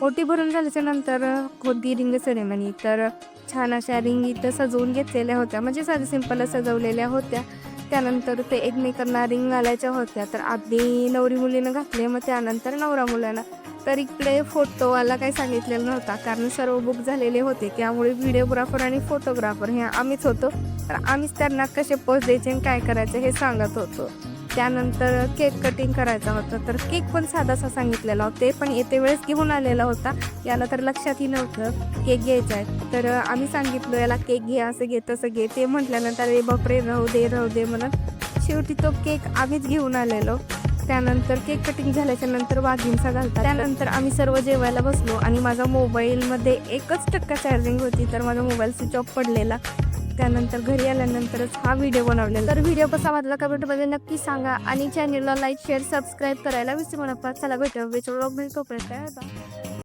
ओटी भरून झाल्याच्या नंतर होती रिंग सेरेमनी. तर छान अशा रिंग इथं सजवून घेतलेल्या होत्या, म्हणजे साध्या सिंपल सजवलेल्या होत्या. त्यानंतर ते एकमेकांना रिंग घालायच्या होत्या. तर आधी नवरी मुलीनं घातले, मग त्यानंतर नवरा मुलानं. तर इकडे फोटोवाला काही सांगितलेलं नव्हता, कारण सर्व बुक झालेले होते. त्यामुळे व्हिडिओग्राफर आणि फोटोग्राफर हे आम्हीच होतो. तर आम्हीच त्यांना कसे पोस्ट द्यायचे आणि काय करायचं हे सांगत होतो. त्यानंतर केक कटिंग करायचा होता. तर केक पण साधासा सांगितलेला होता, ते पण येते वेळेस घेऊन आलेला होता. याला तर लक्षातही नव्हतं केक घ्यायचा आहे. तर आम्ही सांगितलं याला केक घे, असं घे तसं घे. ते म्हटल्यानंतर ए बापरे राहू दे म्हणत शेवटी तो केक आम्हीच घेऊन आलेलो. त्यानंतर केक कटिंग झाल्याच्या नंतर वाघिंचा घालतात. त्यानंतर आम्ही सर्व जेवायला बसलो आणि माझा मोबाईलमध्ये 1% चार्जिंग होती. तर माझा मोबाईल स्विच ऑफ पडलेला. त्यानंतर घरी आल्यानंतरच हा व्हिडिओ बनवलेला. तर व्हिडिओ कसा वाटला कमेंटमध्ये नक्की सांगा आणि चॅनलला लाईक शेअर सबस्क्राईब करायला विसरू नका. चला भेटूया तोपर्यंत.